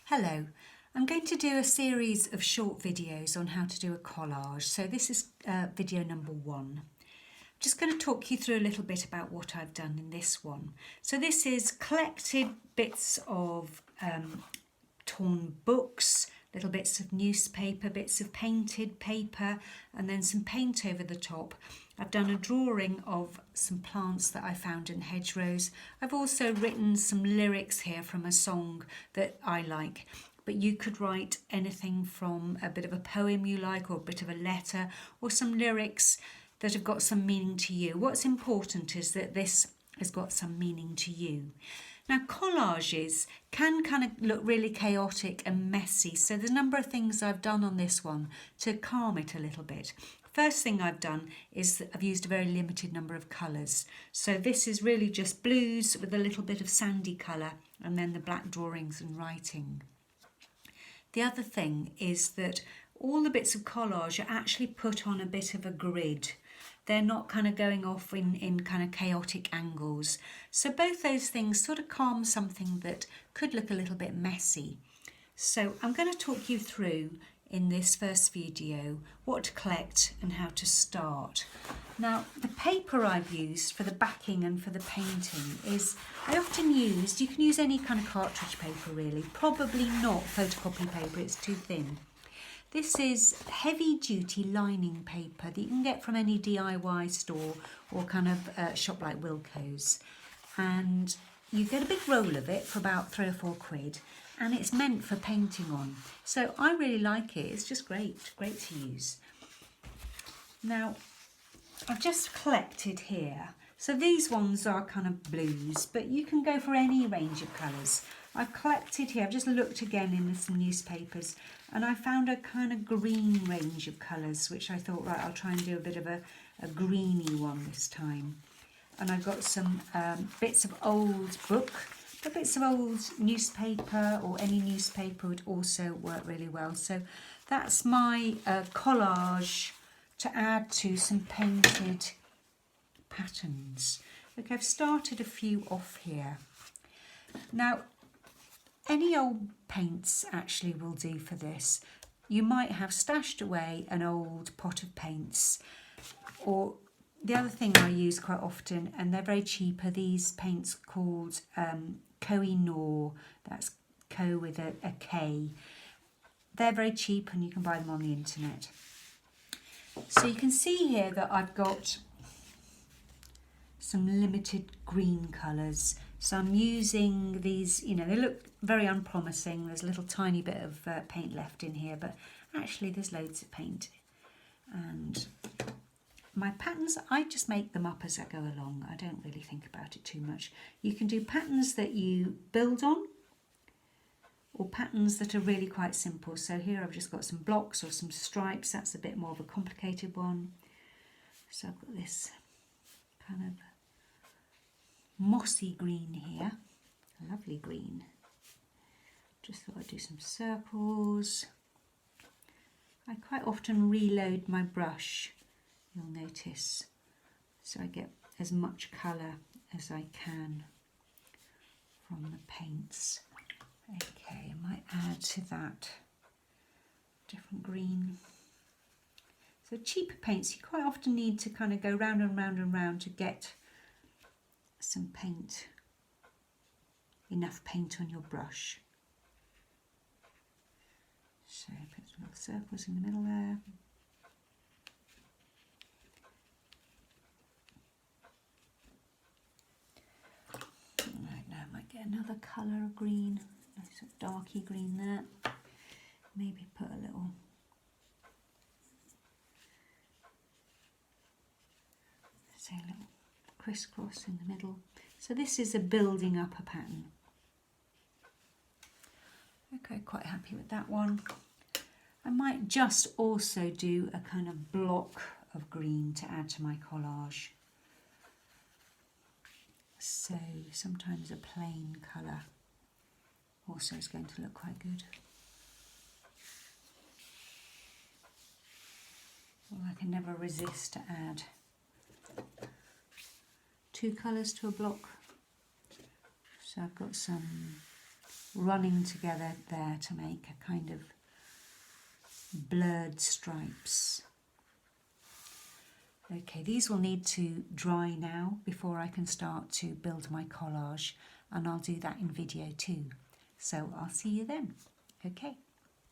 Hello, I'm going to do a series of short videos on how to do a collage. So this is video number 1. I'm just going to talk you through a little bit about what I've done in this one. So this is collected bits of torn books, little bits of newspaper, bits of painted paper, and then some paint over the top. I've done a drawing of some plants that I found in hedgerows. I've also written some lyrics here from a song that I like, but you could write anything from a bit of a poem you like, or a bit of a letter, or some lyrics that have got some meaning to you. What's important is that this has got some meaning to you. Now, collages can kind of look really chaotic and messy, so there's a number of things I've done on this one to calm it a little bit. First thing I've done is that I've used a very limited number of colours. So this is really just blues with a little bit of sandy colour, and then the black drawings and writing. The other thing is that all the bits of collage are actually put on a bit of a grid. They're not kind of going off in kind of chaotic angles. So both those things sort of calm something that could look a little bit messy. So I'm going to talk you through in this first video what to collect and how to start. Now, the paper I've used for the backing and for the painting is, I often used, you can use any kind of cartridge paper really, probably not photocopy paper, it's too thin. This is heavy duty lining paper that you can get from any DIY store or kind of shop like Wilko's. And you get a big roll of it for about £3 or £4, and it's meant for painting on. So I really like it, it's just great to use. Now, I've just collected here. So these ones are kind of blues, but you can go for any range of colours. I've collected here, I've just looked again in some newspapers, and I found a kind of green range of colours, which I thought, right, I'll try and do a bit of a greeny one this time. And I've got some bits of old book, but bits of old newspaper, or any newspaper would also work really well. So that's my collage to add to some painted patterns. Look, I've started a few off here. Now, any old paints actually will do for this. You might have stashed away an old pot of paints, or the other thing I use quite often, and they're very cheap, are these paints called Koh-i-Noor. That's Co with a K. They're very cheap and you can buy them on the internet. So you can see here that I've got some limited green colours. So I'm using these, you know, they look very unpromising. There's a little tiny bit of paint left in here, but actually there's loads of paint. And my patterns, I just make them up as I go along. I don't really think about it too much. You can do patterns that you build on, or patterns that are really quite simple. So here I've just got some blocks or some stripes. That's a bit more of a complicated one. So I've got this kind of mossy green here, a lovely green. Just thought I'd do some circles. I quite often reload my brush, you'll notice, so I get as much colour as I can from the paints. Okay, I might add to that different green. So cheaper paints, you quite often need to kind of go round and round and round to get some paint, enough paint on your brush. So put some little circles in the middle there. Right, now I might get another colour of green, nice sort of darky green there. Maybe put a little crisscross in the middle. So this is a building up a pattern. Okay, quite happy with that one. I might just also do a kind of block of green to add to my collage. So sometimes a plain colour also is going to look quite good. Well, I can never resist to add 2 colours to a block. So I've got some running together there to make a kind of blurred stripes. Okay, these will need to dry now before I can start to build my collage, and I'll do that in video 2. So I'll see you then. Okay.